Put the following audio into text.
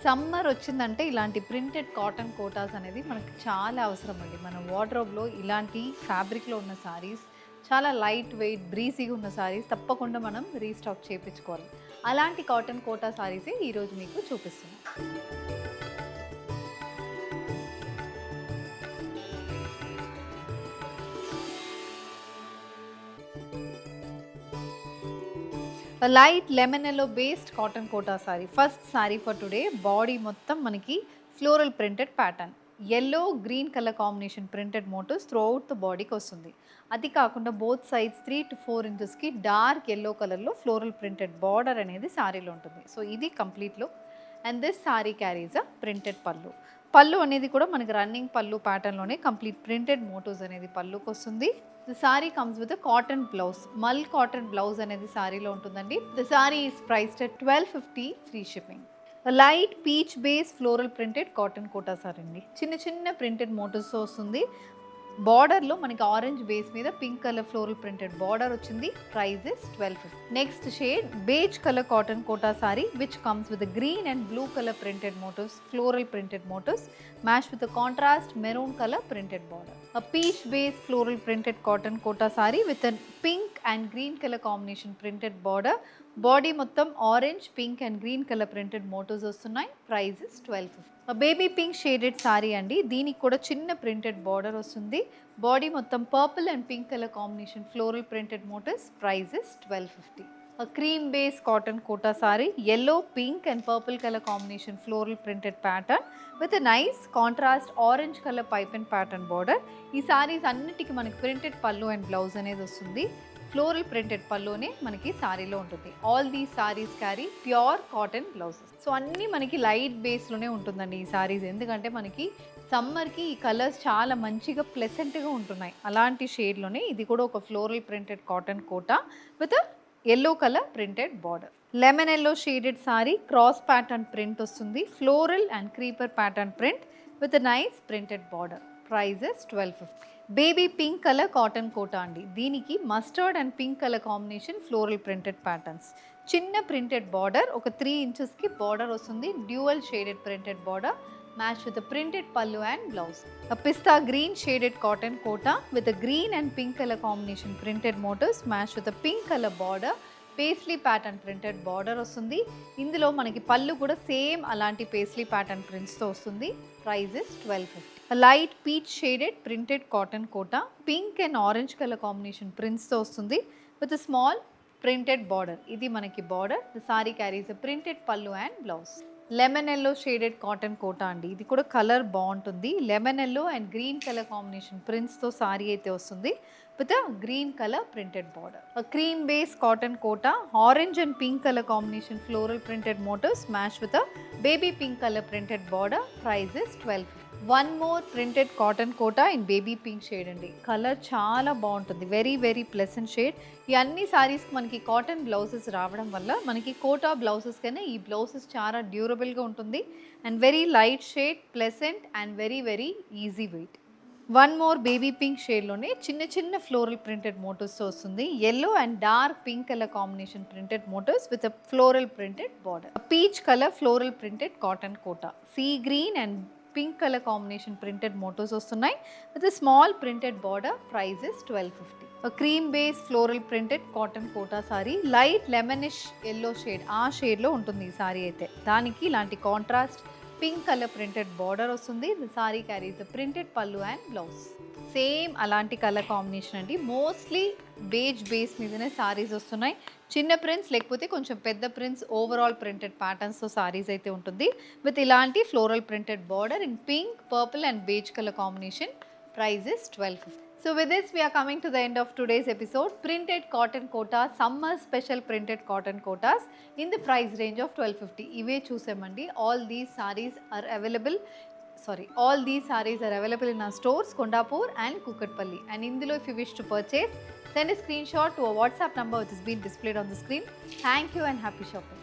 Summer వచ్చిందంటే ఇలాంటి printed cotton Kotas అనేది మనకు చాలా అవసరం అండి. మన వార్డ్రోబ్‌లో ఇలాంటి ఫ్యాబ్రిక్‌లో ఉన్న సారీస్ చాలా లైట్ వెయిట్, బ్రీజీగా ఉన్న సారీస్ తప్పకుండా మనం రీస్టాక్ చేపించుకోవాలి. అలాంటి కాటన్ కోటా సారీసే ఈరోజు మీకు చూపిస్తున్నాను. Light lemon yellow based cotton Kota sari. First sari for today. Body మొత్తం మనకి floral printed pattern, yellow green colour combination printed motifs throughout the బాడీకి వస్తుంది. అది కాకుండా బోత్ సైడ్స్ 3 to 4 ఇంచెస్కి డార్క్ ఎల్లో కలర్లో ఫ్లోరల్ ప్రింటెడ్ బార్డర్ అనేది సారీలో ఉంటుంది. సో ఇది complete look. And this sorry carries a printed పళ్ళు. పళ్ళు అనేది కూడా మనకి రన్నింగ్ పళ్ళు ప్యాటర్న్లోనే కంప్లీట్ ప్రింటెడ్ మోటివ్స్ అనేది పళ్ళుకి వస్తుంది. The sari comes with cotton blouse, mul cotton blouse అనేది సారీలో ఉంటుందండి. The sari is priced at 1250 free shipping. Light peach base floral printed cotton Kota sari అండి. చిన్న చిన్న ప్రింటెడ్ మోటివ్స్ వస్తుంది. బార్డర్లో మనకి ఆరెంజ్ బేస్ మీద pink colour floral printed border వచ్చింది. Price is 1250. Next shade beige colour cotton Kota sari which comes with green and blue colour printed motifs, floral printed motifs match with contrast maroon colour printed border. A peach base floral printed cotton kota saree with a pink and green color combination printed border. Body మొత్తం orange, pink and green colour printed motifs వస్తున్నాయి. Price is 1250. Baby pink shaded sari అండి. దీనికి కూడా చిన్న printed border వస్తుంది. Body మొత్తం purple and pink colour combination floral printed motifs. Price is 1250. A cream base cotton kota saree, yellow, pink and purple color combination floral printed pattern with a nice contrast orange color pipe and pattern border. ఈ సారీస్ అన్నిటికీ మనకి printed pallu and blouse అనేది వస్తుంది. Floral printed పళ్ళునే మనకి సారీలో ఉంటుంది. All these saris carry pure cotton blouses. So అన్నీ మనకి లైట్ బేస్లోనే ఉంటుందండి ఈ సారీస్. ఎందుకంటే మనకి సమ్మర్కి ఈ కలర్స్ చాలా మంచిగా ప్లెసెంట్గా ఉంటున్నాయి. అలాంటి షేడ్లోనే ఇది కూడా ఒక floral printed cotton Kota with yellow colour printed border. Lemon yellow shaded sari, cross pattern print వస్తుంది. Floral and creeper pattern print with nice printed border. Price is 1250. Baby pink colour cotton Kota అండి. దీనికి mustard and pink colour combination floral printed patterns. చిన్న printed border, ఒక 3 ఇంచెస్కి border వస్తుంది. Dual shaded printed border match with a printed pallu and blouse. A pista green shaded cotton kota with a green and pink color combination printed motifs match with a pink color border. Paisley pattern printed border వస్తుంది. ఇందులో మనకి పళ్ళు కూడా same అలాంటి paisley pattern ప్రింట్స్తో వస్తుంది. Price is 1250. Light peach shaded printed cotton Kota, pink and orange colour combination ప్రింట్స్తో వస్తుంది విత్ స్మాల్ ప్రింటెడ్ బార్డర్. ఇది మనకి border. The sari carries a printed pallu and blouse. Lemon yellow shaded cotton Kota అండి. ఇది కూడా కలర్ బాగుంటుంది. Lemon yellow and green colour combination ప్రింట్స్తో సారీ అయితే వస్తుంది with a green colour printed border. Cream base cotton Kota, orange and pink colour combination floral printed motifs match with a baby pink colour printed border. Price is 1250. One more printed cotton Kota in baby pink shade అండి. Colour చాలా బాగుంటుంది. Very very pleasant shade. ఈ అన్ని సారీస్కి మనకి cotton blouses రావడం వల్ల మనకి quota blouses కన్నా ఈ బ్లౌజెస్ చాలా డ్యూరబుల్గా ఉంటుంది. And very light shade, pleasant and very very easy weight. One more baby pink షేడ్లోనే చిన్న చిన్న ఫ్లోరల్ ప్రింటెడ్ మోటివ్స్ వస్తుంది. Yellow and dark pink colour combination printed motifs with a floral printed border. Peach colour floral printed cotton Kota, sea green and pink colour combination printed motifs వస్తున్నాయి with small printed border. Price is 1250. Cream base floral printed cotton Kota sari, light lemonish yellow shade, ఆ షేడ్లో ఉంటుంది ఈ సారీ అయితే. దానికి ఇలాంటి contrast pink colour printed border వస్తుంది. The sari carries the printed pallu and blouse. Same అలాంటి కలర్ కాంబినేషన్ అండి. మోస్ట్లీ బేజ్ బేస్ మీదనే సారీస్ వస్తున్నాయి. చిన్న ప్రింట్స్ లేకపోతే కొంచెం పెద్ద ప్రింట్స్, ఓవరాల్ ప్రింటెడ్ ప్యాటర్న్స్తో సారీస్ అయితే ఉంటుంది విత్ ఇలాంటి floral printed border in pink, purple and beige colour combination. Price is 1250. So with this we are coming to the end of today's episode. Printed cotton kota, summer special printed cotton kotas in the price range of 1250. ఇవే చూసామండి. All these sarees are available in our stores Kondapur and Kukatpalli. And ఇందులో if you wish to purchase, send a screenshot to a WhatsApp number which has been displayed on the screen. Thank you and happy shopping.